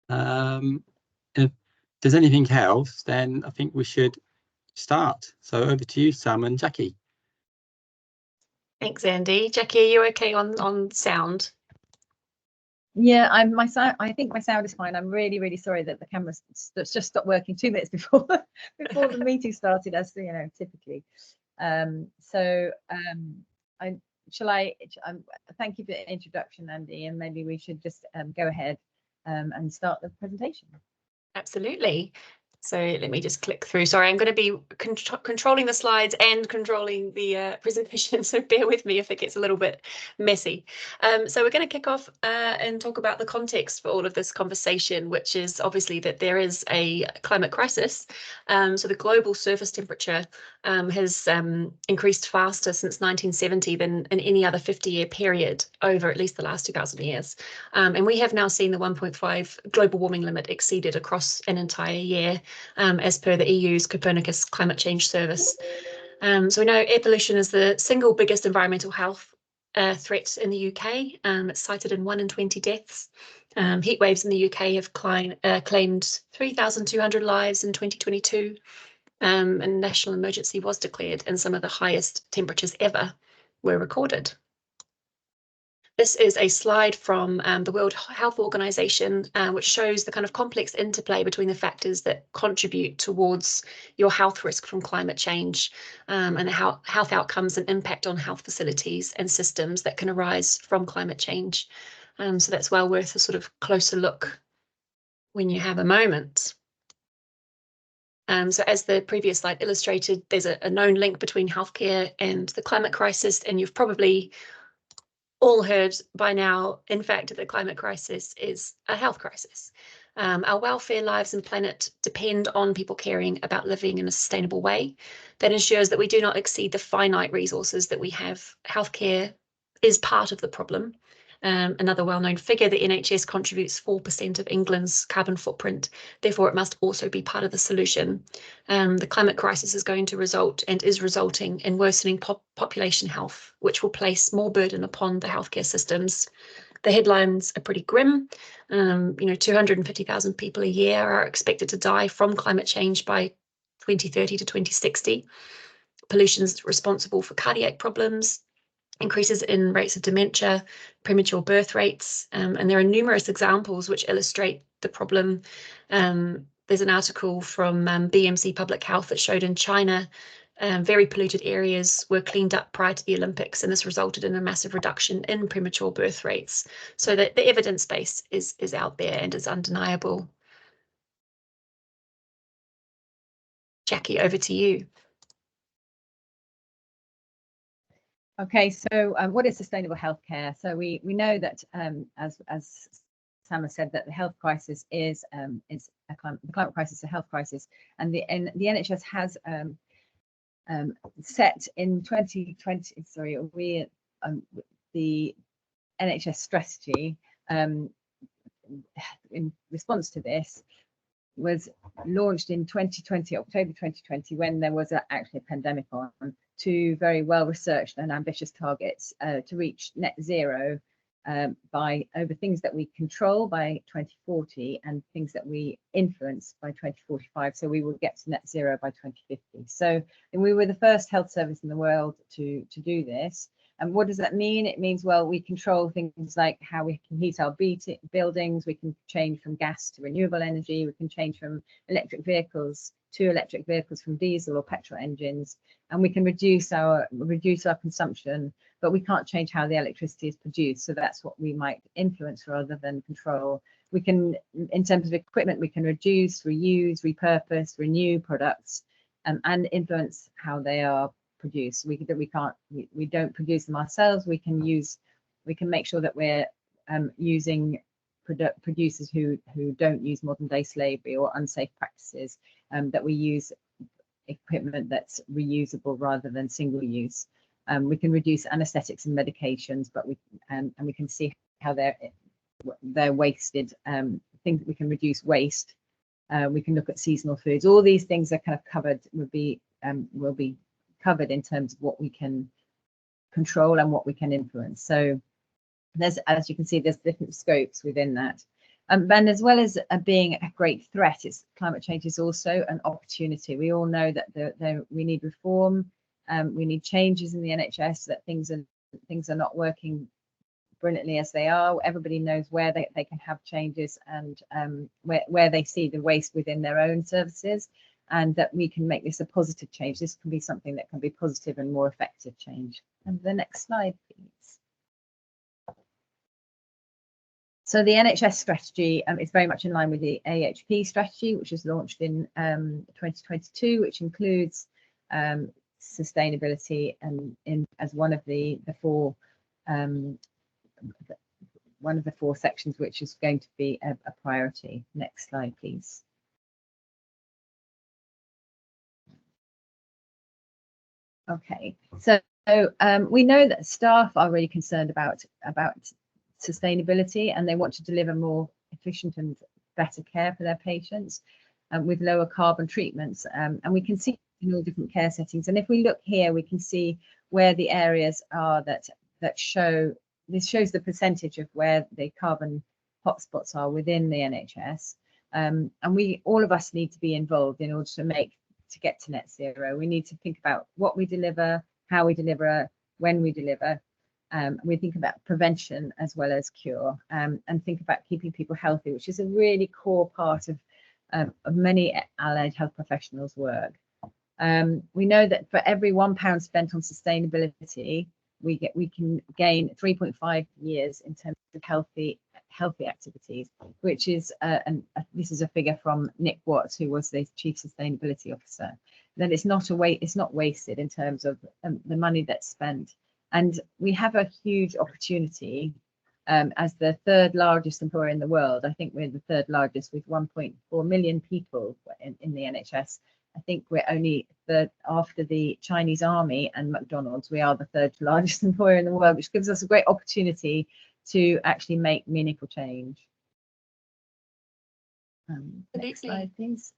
If there's anything else, then I think we should start. So over to you, Sam and Jackie. Thanks, Andy. Jackie, are you okay on sound? Yeah, I think my sound is fine. I'm really sorry that the camera just stopped working 2 minutes before before the meeting started, as you know, typically. Thank you for the introduction, Andy, and maybe we should just go ahead and start the presentation. Absolutely. So let me just click through. Sorry, I'm going to be controlling the slides and controlling the presentation, so bear with me if it gets a little bit messy. So we're going to kick off and talk about the context for all of this conversation, which is obviously that there is a climate crisis. So the global surface temperature has increased faster since 1970 than in any other 50-year period over at least the last 2,000 years. And we have now seen the 1.5 global warming limit exceeded across an entire year, as per the EU's Copernicus Climate Change Service. So we know air pollution is the single biggest environmental health threat in the UK. It's cited in 1 in 20 deaths. Heat waves in the UK have claimed 3,200 lives in 2022. And national emergency was declared, and some of the highest temperatures ever were recorded. This is a slide from the World Health Organization, which shows the kind of complex interplay between the factors that contribute towards your health risk from climate change, and how health outcomes and impact on health facilities and systems that can arise from climate change. So that's well worth a sort of closer look when you have a moment. So as the previous slide illustrated, there's a known link between healthcare and the climate crisis, and you've probably all heard by now, in fact, that the climate crisis is a health crisis. Our welfare, lives and planet depend on people caring about living in a sustainable way that ensures that we do not exceed the finite resources that we have. Healthcare is part of the problem. Another well-known figure, the NHS contributes 4% of England's carbon footprint. Therefore, it must also be part of the solution. The climate crisis is going to result and is resulting in worsening population health, which will place more burden upon the healthcare systems. The headlines are pretty grim. 250,000 people a year are expected to die from climate change by 2030 to 2060. Pollution is responsible for cardiac problems, increases in rates of dementia, premature birth rates, and there are numerous examples which illustrate the problem. There's an article from BMC Public Health that showed in China, very polluted areas were cleaned up prior to the Olympics, and this resulted in a massive reduction in premature birth rates. So that the evidence base is out there and is undeniable. Jackie, over to you. Okay, so what is sustainable healthcare? So we know that as Sam has said, that the health crisis is the climate crisis is a health crisis, and the NHS has set in 2020. Sorry, the NHS strategy in response to this was launched in 2020, October 2020, when there was actually a pandemic on. 2 very well researched and ambitious targets to reach net zero by over things that we control by 2040 and things that we influence by 2045. So we will get to net zero by 2050. So and we were the first health service in the world to do this. And what does that mean? It means, well, we control things like how we can heat our buildings, we can change from gas to renewable energy, we can change from electric vehicles to electric vehicles from diesel or petrol engines, and we can reduce our consumption, but we can't change how the electricity is produced. So that's what we might influence rather than control. We can, in terms of equipment, we can reduce, reuse, repurpose, renew products, and influence how they are produced. We don't produce them ourselves. We can make sure that we're using producers who don't use modern day slavery or unsafe practices, that we use equipment that's reusable rather than single use. We can reduce anesthetics and medications, but we can see how they're wasted. Things we can reduce waste. We can look at seasonal foods. All these things are kind of covered, will be covered in terms of what we can control and what we can influence. So there's, as you can see, there's different scopes within that. And as well as being a great threat, climate change is also an opportunity. We all know that we need reform, we need changes in the NHS, that things are not working brilliantly as they are. Everybody knows where they can have changes, and where they see the waste within their own services, and that we can make this a positive change. This can be something that can be positive and more effective change. And the next slide, please. So the NHS strategy is very much in line with the AHP strategy, which was launched in 2022, which includes sustainability and as one of the four sections, which is going to be a priority. Next slide, please. Okay, so we know that staff are really concerned about sustainability, and they want to deliver more efficient and better care for their patients with lower carbon treatments. And we can see in all different care settings. And if we look here, we can see where the areas are that show. This shows the percentage of where the carbon hotspots are within the NHS. And all of us need to be involved in order to get to net zero. We need to think about what we deliver, how we deliver, when we deliver. We think about prevention as well as cure, and think about keeping people healthy, which is a really core part of many allied health professionals' work. We know that for every £1 spent on sustainability, we can gain 3.5 years in terms of healthy activities, which is this is a figure from Nick Watts, who was the Chief Sustainability Officer. That it's not wasted in terms of the money that's spent. And we have a huge opportunity as the third largest employer in the world. I think we're the third largest with 1.4 million people in the NHS. I think we're only third after the Chinese Army and McDonald's. We are the third largest employer in the world, which gives us a great opportunity to actually make meaningful change. Next slide, please.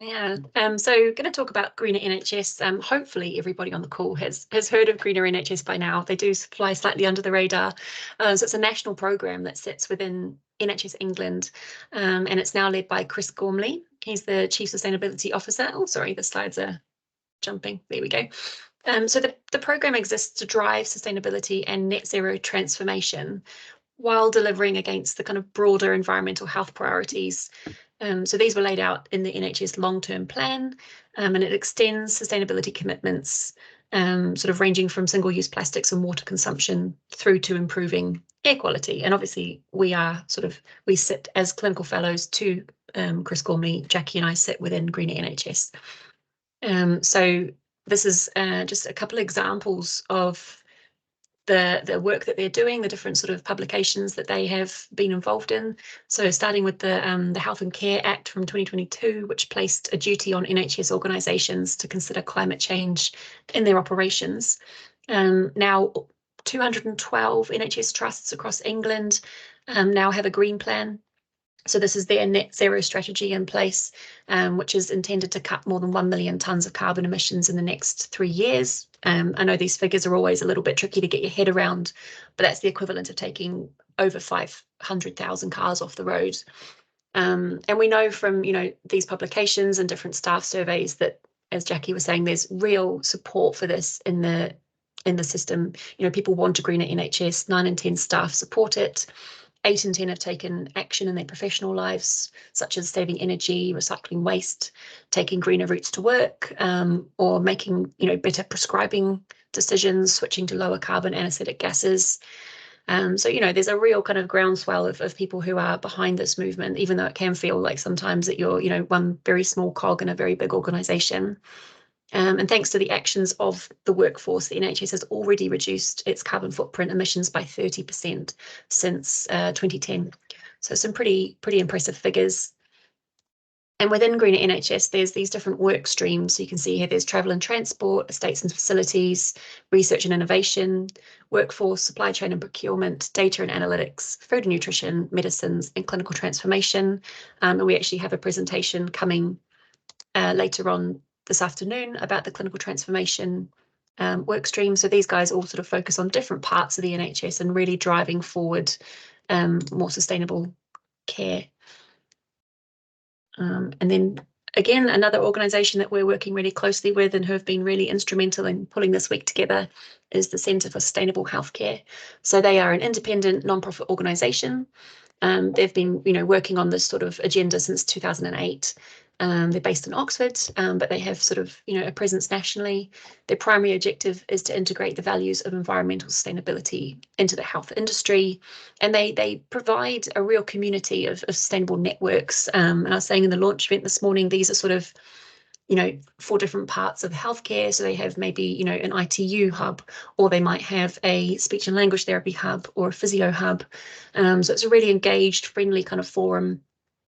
Yeah, so going to talk about Greener NHS. Hopefully everybody on the call has heard of Greener NHS by now. They do fly slightly under the radar. So it's a national programme that sits within NHS England, and it's now led by Chris Gormley. He's the Chief Sustainability Officer. Oh, sorry, the slides are jumping. There we go. So the programme exists to drive sustainability and net zero transformation while delivering against the kind of broader environmental health priorities. So these were laid out in the NHS long-term plan, and it extends sustainability commitments, sort of ranging from single-use plastics and water consumption through to improving air quality. And obviously we sit as clinical fellows to Chris Gormley, Jackie and I sit within Greener NHS. So this is just a couple of examples of the work that they're doing, the different sort of publications that they have been involved in. So starting with the Health and Care Act from 2022, which placed a duty on NHS organisations to consider climate change in their operations. Now 212 NHS trusts across England now have a green plan. So this is their net zero strategy in place, which is intended to cut more than 1 million tonnes of carbon emissions in the next 3 years. I know these figures are always a little bit tricky to get your head around, but that's the equivalent of taking over 500,000 cars off the road. And we know from these publications and different staff surveys that, as Jackie was saying, there's real support for this in the system. People want a greener NHS. 9 in 10 staff support it. 8 in 10 have taken action in their professional lives, such as saving energy, recycling waste, taking greener routes to work, or making better prescribing decisions, switching to lower carbon anesthetic gases. So there's a real kind of groundswell of people who are behind this movement, even though it can feel like sometimes that you're one very small cog in a very big organisation. And thanks to the actions of the workforce, the NHS has already reduced its carbon footprint emissions by 30% since 2010. So some pretty impressive figures. And within Greener NHS, there's these different work streams. So you can see here there's travel and transport, estates and facilities, research and innovation, workforce, supply chain and procurement, data and analytics, food and nutrition, medicines, and clinical transformation. And we actually have a presentation coming later on this afternoon about the clinical transformation work stream. So these guys all sort of focus on different parts of the NHS and really driving forward more sustainable care And then again, another organisation that we're working really closely with and who have been really instrumental in pulling this week together is the Centre for Sustainable Healthcare. So they are an independent non-profit organisation. They've been, working on this sort of agenda since 2008. They're based in Oxford, but they have sort of, a presence nationally. Their primary objective is to integrate the values of environmental sustainability into the health industry. And they provide a real community of sustainable networks. And I was saying in the launch event this morning, these are sort of, 4 different parts of healthcare. So they have maybe, an ITU hub, or they might have a speech and language therapy hub or a physio hub. So it's a really engaged, friendly kind of forum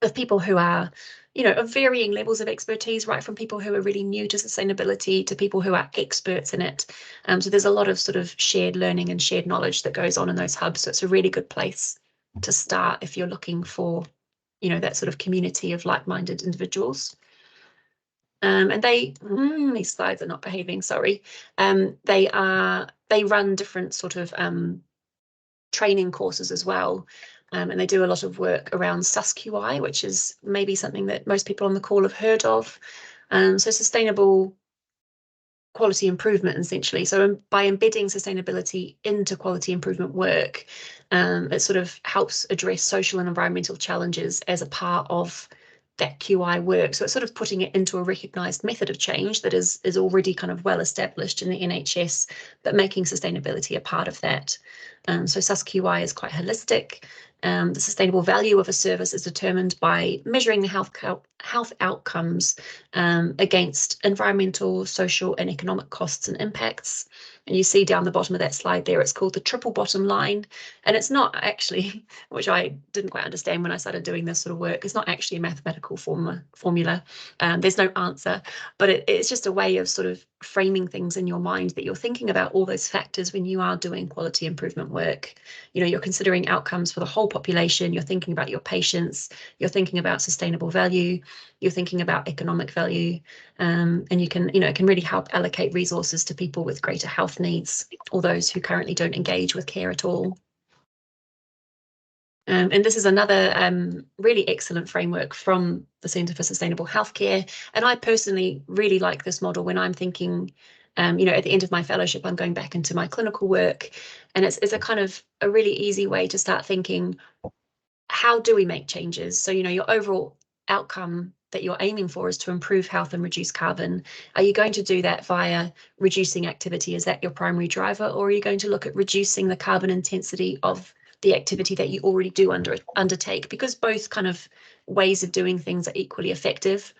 of people who are, of varying levels of expertise, right from people who are really new to sustainability to people who are experts in it. So there's a lot of sort of shared learning and shared knowledge that goes on in those hubs. So it's a really good place to start if you're looking for, that sort of community of like-minded individuals. And these slides are not behaving, sorry. They run different sort of training courses as well. And they do a lot of work around SUSQI, which is maybe something that most people on the call have heard of. So sustainable quality improvement, essentially. So by embedding sustainability into quality improvement work, it sort of helps address social and environmental challenges as a part of that QI work. So it's sort of putting it into a recognised method of change that is already kind of well established in the NHS, but making sustainability a part of that. So SUSQI is quite holistic. The sustainable value of a service is determined by measuring the health outcomes against environmental, social and economic costs and impacts. And you see down the bottom of that slide there, it's called the triple bottom line. And it's not actually, which I didn't quite understand when I started doing this sort of work, it's not actually a mathematical formula. There's no answer, but it's just a way of sort of framing things in your mind that you're thinking about all those factors when you are doing quality improvement work. You're considering outcomes for the whole population, you're thinking about your patients, you're thinking about sustainable value, you're thinking about economic value, and you can, it can really help allocate resources to people with greater health needs or those who currently don't engage with care at all. And this is another really excellent framework from the Centre for Sustainable Healthcare. And I personally really like this model when I'm thinking, at the end of my fellowship, I'm going back into my clinical work. And it's a kind of a really easy way to start thinking, how do we make changes? So, your overall outcome that you're aiming for is to improve health and reduce carbon. Are you going to do that via reducing activity? Is that your primary driver? Or are you going to look at reducing the carbon intensity of the activity that you already do undertake? Because both kind of ways of doing things are equally effective.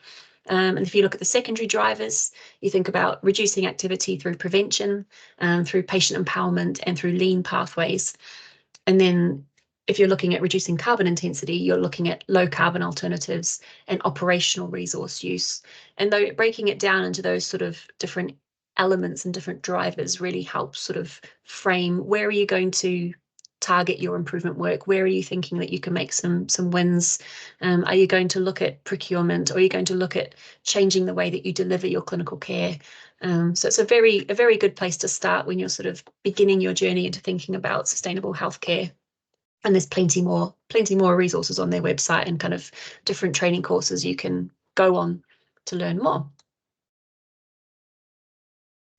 And if you look at the secondary drivers, you think about reducing activity through prevention, through patient empowerment and through lean pathways. And then if you're looking at reducing carbon intensity, you're looking at low carbon alternatives and operational resource use. And though breaking it down into those sort of different elements and different drivers really helps sort of frame where are you going to target your improvement work? Where are you thinking that you can make some wins? Are you going to look at procurement, or are you going to look at changing the way that you deliver your clinical care? So it's a very good place to start when you're sort of beginning your journey into thinking about sustainable healthcare. And there's plenty more resources on their website and kind of different training courses you can go on to learn more.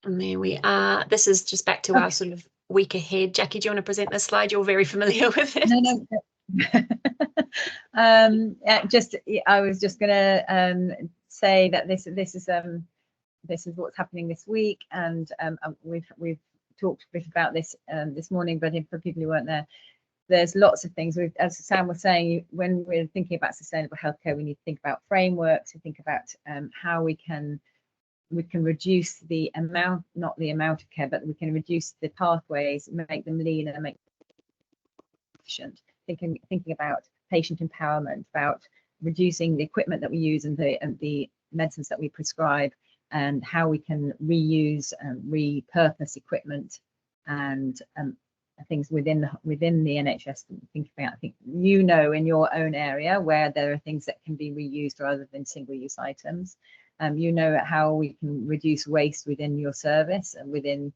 And there we are. This is just back to our sort of week ahead. Jackie, do you want to present this slide? You're very familiar with it. No. I was just going to say that this is what's happening this week, and we've talked a bit about this this morning. But for people who weren't there, there's lots of things. As Sam was saying, when we're thinking about sustainable healthcare, we need to think about frameworks. We think about how we can reduce the amount, not the amount of care, but we can reduce the pathways, make them leaner, and make them efficient. Thinking about patient empowerment, about reducing the equipment that we use and the medicines that we prescribe, and how we can reuse and repurpose equipment and things within the NHS. Think about, I think in your own area where there are things that can be reused rather than single-use items. How we can reduce waste within your service, and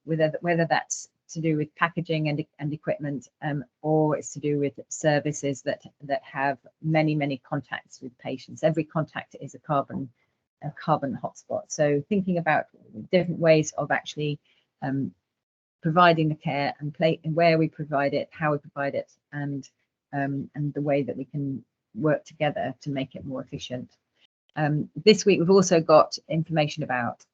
whether that's to do with packaging and equipment, or it's to do with services that have many contacts with patients. Every contact is a carbon hotspot. So thinking about different ways of actually providing the care and where we provide it, how we provide it, and the way that we can work together to make it more efficient. This week we've also got information about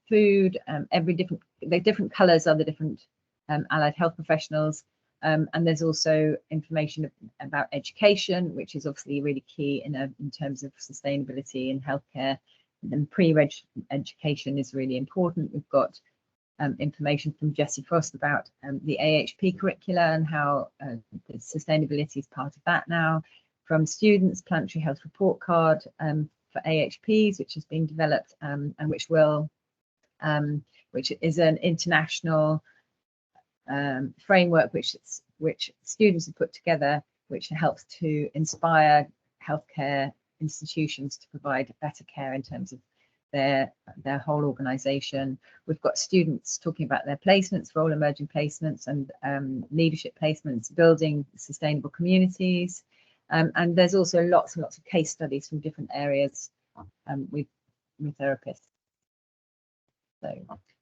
food. The different colours are the different allied health professionals, and there's also information about education, which is obviously really key in terms of sustainability in healthcare. And pre-reg education is really important. We've got information from Jessie Frost about the AHP curricula and how sustainability is part of that now. From students, planetary health report card for AHPs, which has been developed and which is an international framework which students have put together, which helps to inspire healthcare institutions to provide better care in terms of their whole organisation. We've got students talking about their placements, role emerging placements, and leadership placements, building sustainable communities. And there's also lots and lots of case studies from different areas with therapists. So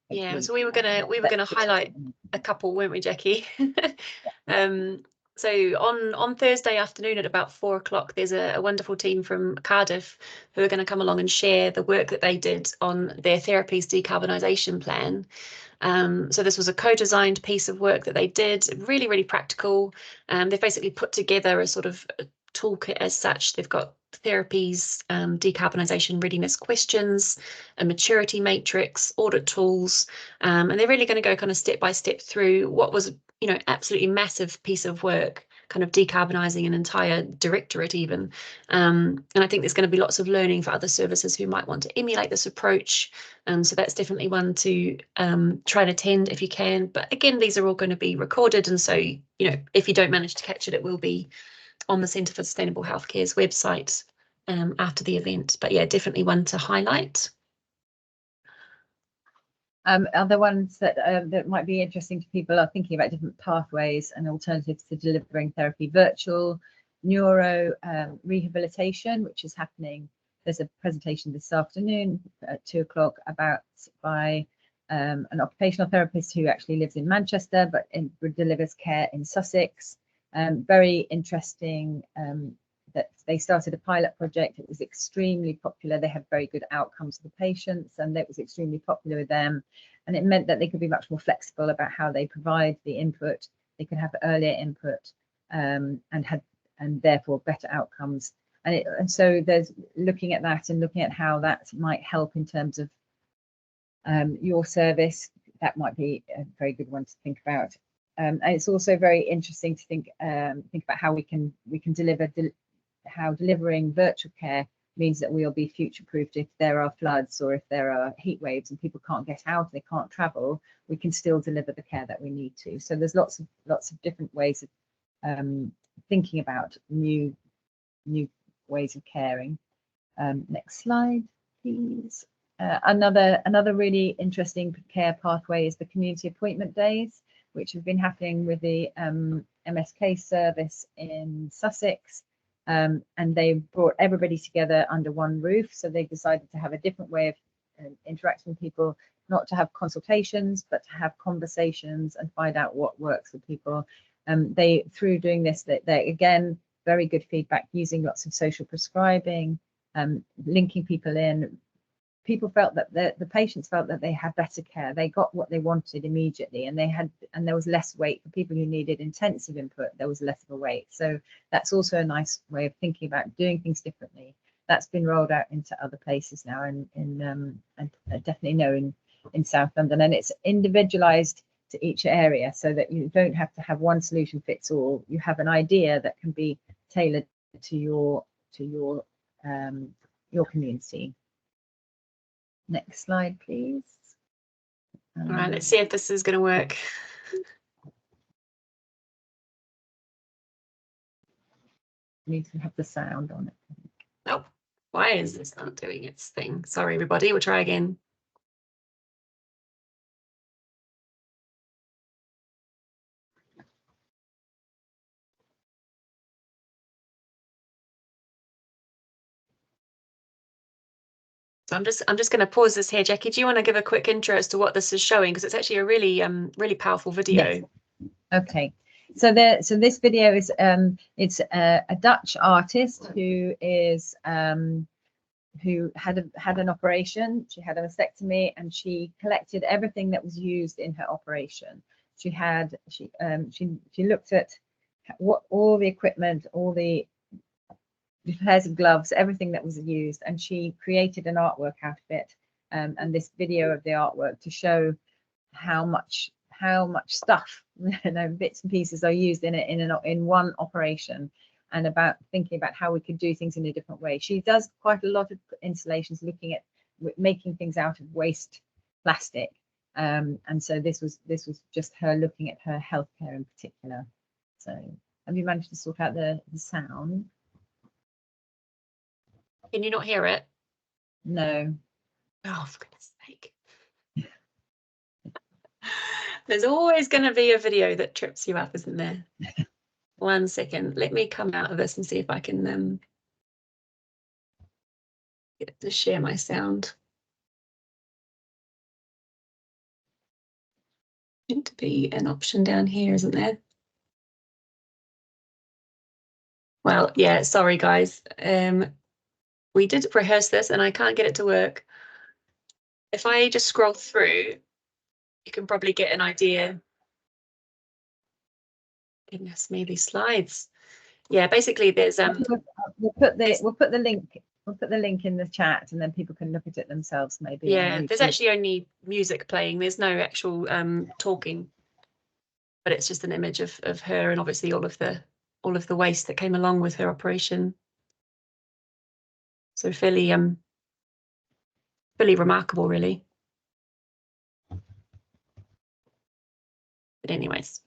yeah, so we were gonna highlight a couple, weren't we, Jackie? So on Thursday afternoon at about 4 o'clock, there's a wonderful team from Cardiff who are going to come along and share the work that they did on their therapies decarbonisation plan. So this was a co-designed piece of work that they did, really, really practical. They've basically put together a sort of a toolkit as such. They've got therapies, decarbonisation readiness questions, a maturity matrix, audit tools, and they're really going to go kind of step by step through what was, you know, absolutely massive piece of work, kind of decarbonising an entire directorate even. And I think there's going to be lots of learning for other services who might want to emulate this approach. So that's definitely one to try and attend if you can. But again, these are all going to be recorded. And so, you know, if you don't manage to catch it, it will be on the Centre for Sustainable Healthcare's website after the event. But yeah, definitely one to highlight. Other ones that might be interesting to people are thinking about different pathways and alternatives to delivering therapy. Virtual neuro rehabilitation, which is happening. There's a presentation this afternoon at 2 o'clock by an occupational therapist who actually lives in Manchester but delivers care in Sussex. Very interesting that they started a pilot project. It was extremely popular. They had very good outcomes for the patients, and it was extremely popular with them. And it meant that they could be much more flexible about how they provide the input. They could have earlier input and therefore better outcomes. And so there's looking at that and looking at how that might help in terms of your service. That might be a very good one to think about. And it's also very interesting to think about how we can deliver how delivering virtual care means that we'll be future-proofed if there are floods or if there are heat waves and people can't get out, they can't travel. We can still deliver the care that we need to. So there's lots of different ways of thinking about new ways of caring. Next slide, please. Another really interesting care pathway is the community appointment days, which have been happening with the MSK service in Sussex. And they brought everybody together under one roof. So they decided to have a different way of interacting with people, not to have consultations, but to have conversations and find out what works with people. Through doing this, they again, very good feedback, using lots of social prescribing, linking people in. People felt that the patients felt that they had better care. They got what they wanted immediately, and there was less wait for people who needed intensive input. There was less of a wait. So that's also a nice way of thinking about doing things differently. That's been rolled out into other places now, and definitely know in South London, and it's individualized to each area, so that you don't have to have one solution fits all. You have an idea that can be tailored to your community. Next slide, please. All right, let's see if this is going to work. Need to have the sound on it. Oh, why is this not doing its thing? Sorry, everybody. We'll try again. So I'm just going to pause this here. Jackie, do you want to give a quick intro as to what this is showing? Because it's actually a really powerful video. Yes. Okay. So this video is it's a Dutch artist who is who had an operation. She had a mastectomy, and she collected everything that was used in her operation. She looked at what all the equipment, all the pairs of gloves, everything that was used, and she created an artwork out of it, and this video of the artwork to show how much stuff, you know, bits and pieces are used in one operation, and about thinking about how we could do things in a different way. She does quite a lot of installations looking at making things out of waste plastic, and so this was just her looking at her healthcare in particular. So have you managed to sort out the sound? Can you not hear it? No. Oh, for goodness sake. There's always going to be a video that trips you up, isn't there? 1 second. Let me come out of this and see if I can get to share my sound. Need to be an option down here, isn't there? Well, yeah, sorry guys. We did rehearse this and I can't get it to work. If I just scroll through, you can probably get an idea. Goodness me, these slides. Yeah, basically there's we'll put the link in the chat, and then people can look at it themselves maybe. Yeah, there's actually only music playing. There's no actual talking, but it's just an image of her, and obviously all of the waste that came along with her operation. So fairly remarkable, really. But anyways,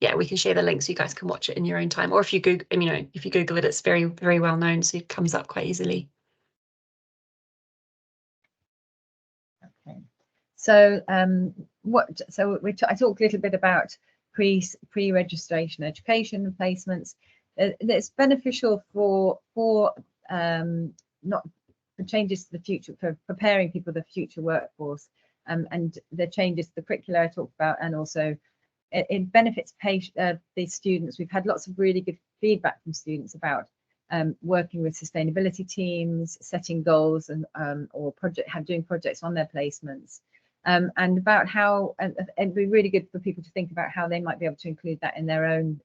yeah, we can share the link so you guys can watch it in your own time, or if you Google, you know, if you Google it, it's very well known, so it comes up quite easily. Okay. So I talked a little bit about pre-registration education and placements. It's beneficial for not for changes to the future, for preparing people for the future workforce, and the changes to the curricula I talked about, and also it benefits the students. We've had lots of really good feedback from students about working with sustainability teams, setting goals, and or doing projects on their placements, and about how, and it'd be really good for people to think about how they might be able to include that in their own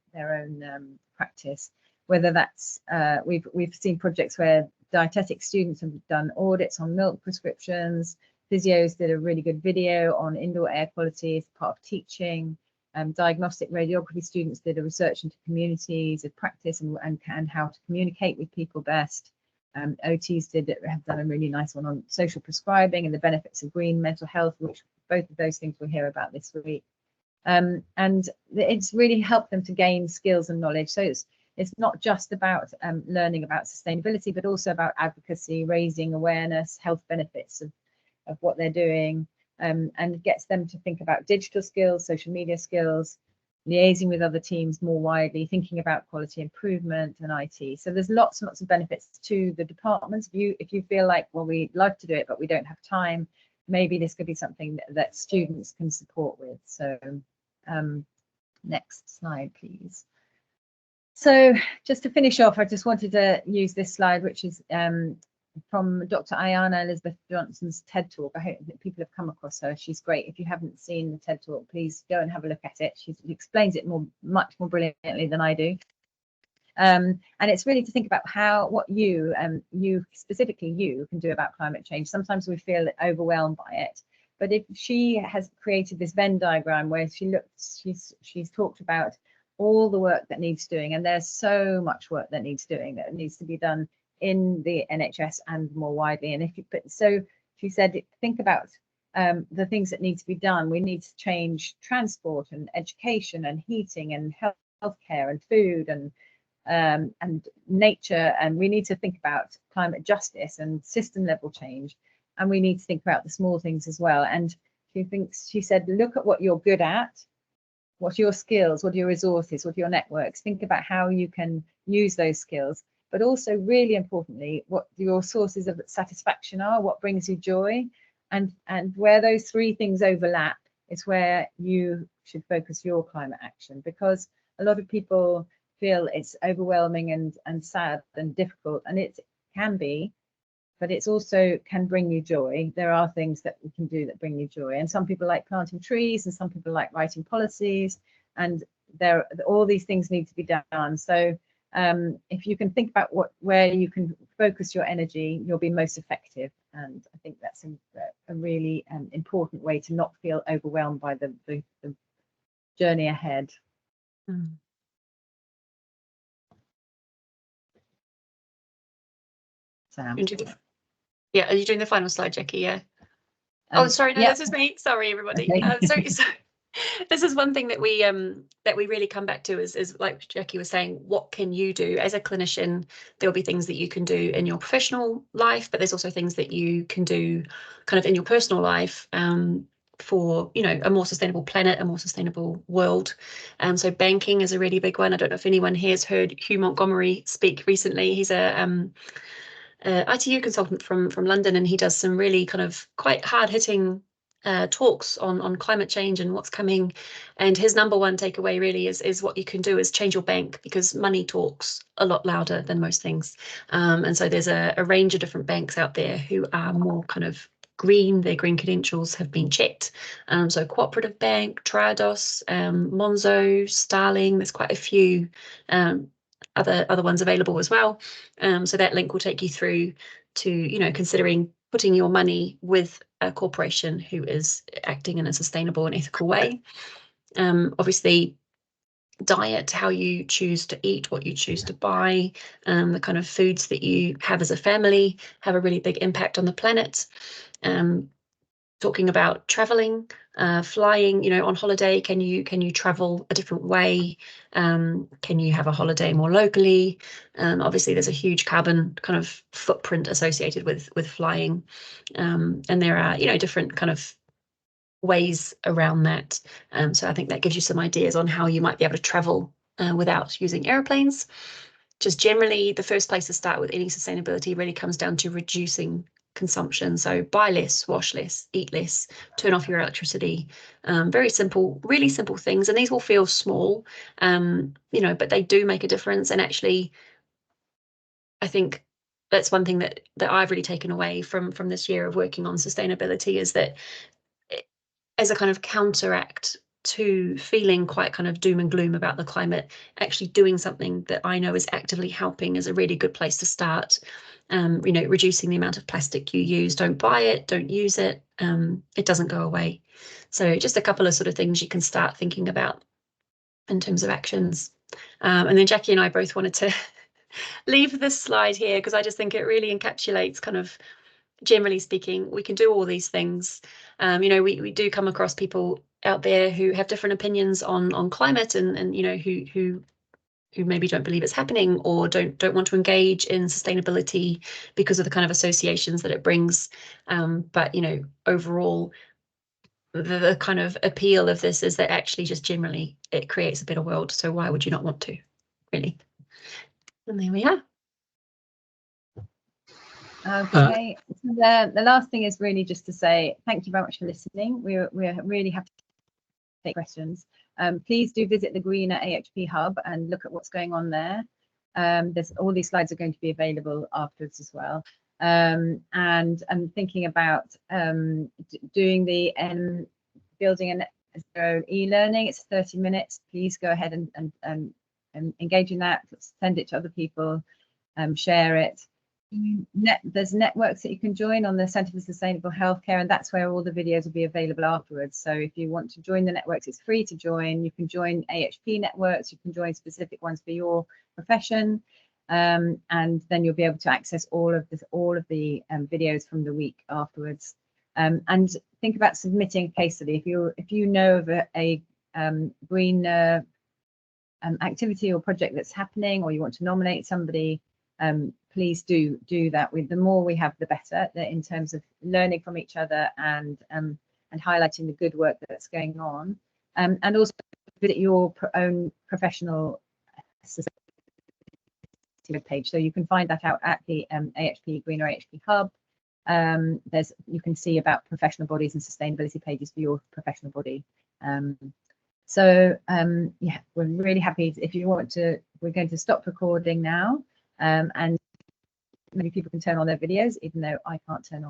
practice. Whether that's we've seen projects where dietetic students have done audits on milk prescriptions. Physios did a really good video on indoor air quality as part of teaching. Diagnostic radiography students did a research into communities of practice and how to communicate with people best. OTs have done a really nice one on social prescribing and the benefits of green mental health, which both of those things we'll hear about this week. And it's really helped them to gain skills and knowledge. So it's not just about learning about sustainability, but also about advocacy, raising awareness, health benefits of what they're doing. And gets them to think about digital skills, social media skills, liaising with other teams more widely, thinking about quality improvement and IT. So there's lots and lots of benefits to the departments. If you feel like, well, we'd love to do it, but we don't have time, maybe this could be something that students can support with. So next slide, please. So just to finish off, I just wanted to use this slide, which is from Dr. Ayana Elizabeth Johnson's TED Talk. I hope that people have come across her. She's great. If you haven't seen the TED Talk, please go and have a look at it. She explains it much more brilliantly than I do. And it's really to think about what you specifically you can do about climate change. Sometimes we feel overwhelmed by it, but if she has created this Venn diagram where she's talked about all the work that needs doing, and there's so much work that needs doing, that needs to be done in the NHS and more widely. And so she said, think about the things that need to be done. We need to change transport and education and heating and healthcare and food and nature, and we need to think about climate justice and system level change, and we need to think about the small things as well. And she said, look at what you're good at, what are your skills, what are your resources, what are your networks, think about how you can use those skills, but also really importantly, what your sources of satisfaction are, what brings you joy, and where those three things overlap is where you should focus your climate action, because a lot of people feel it's overwhelming and sad and difficult, and it can be, but it's also can bring you joy. There are things that we can do that bring you joy, and some people like planting trees and some people like writing policies, and all these things need to be done. So if you can think about where you can focus your energy, you'll be most effective, and I think that's a really important way to not feel overwhelmed by the journey ahead. Sam. Yeah, are you doing the final slide, Jackie? Yeah. Oh, sorry, no, yeah. this is me. Sorry, everybody. Okay. So this is one thing that we really come back to is like Jackie was saying, what can you do as a clinician? There'll be things that you can do in your professional life, but there's also things that you can do kind of in your personal life for, you know, a more sustainable planet, a more sustainable world. So banking is a really big one. I don't know if anyone here has heard Hugh Montgomery speak recently. He's a ITU consultant from London, and he does some really kind of quite hard-hitting talks on climate change and what's coming. And his number one takeaway really is what you can do is change your bank, because money talks a lot louder than most things. And so there's a range of different banks out there who are more kind of green. Their green credentials have been checked. So Cooperative Bank, Triodos, Monzo, Starling, there's quite a few other ones available as well. So that link will take you through to, you know, considering putting your money with a corporation who is acting in a sustainable and ethical way. Obviously, diet, how you choose to eat, what you choose to buy, the kind of foods that you have as a family have a really big impact on the planet. Talking about traveling, flying, you know, on holiday, can you travel a different way? Can you have a holiday more locally? Obviously, there's a huge carbon kind of footprint associated with flying, and there are, you know, different kind of ways around that. So I think that gives you some ideas on how you might be able to travel without using airplanes. Just generally, the first place to start with any sustainability really comes down to reducing consumption. So buy less, wash less, eat less, turn off your electricity. Very simple, really simple things. And these will feel small, you know, but they do make a difference. And actually, I think that's one thing that I've really taken away from this year of working on sustainability, is that as a kind of counteract to feeling quite kind of doom and gloom about the climate, actually doing something that I know is actively helping is a really good place to start. You know, reducing the amount of plastic you use. Don't buy it, don't use it. It doesn't go away. So just a couple of sort of things you can start thinking about in terms of actions. And then Jackie and I both wanted to leave this slide here because I just think it really encapsulates kind of, generally speaking, we can do all these things. You know, we do come across people out there who have different opinions on climate, and you know, who maybe don't believe it's happening, or don't want to engage in sustainability because of the kind of associations that it brings. But you know, overall, the kind of appeal of this is that actually just generally it creates a better world. So why would you not want to, really? And there we are. Okay, so the last thing is really just to say thank you very much for listening. We're really happy to take questions. Please do visit the Greener AHP hub and look at what's going on there. There's all these slides are going to be available afterwards as well. And I'm thinking about doing the building an e-learning. It's 30 minutes. Please go ahead and engage in that. Send it to other people. Share it. There's networks that you can join on the Centre for Sustainable Healthcare, and that's where all the videos will be available afterwards. So if you want to join the networks, it's free to join. You can join AHP networks, you can join specific ones for your profession, and then you'll be able to access all of the videos from the week afterwards. And think about submitting a case study. If you know of a green activity or project that's happening, or you want to nominate somebody, please do that. The more we have, the better, in terms of learning from each other and highlighting the good work that's going on, and also visit your own professional page. So you can find that out at the AHP Greener AHP Hub. You can see about professional bodies and sustainability pages for your professional body. Yeah, we're really happy. If you want to, we're going to stop recording now, and maybe people can turn on their videos, even though I can't turn on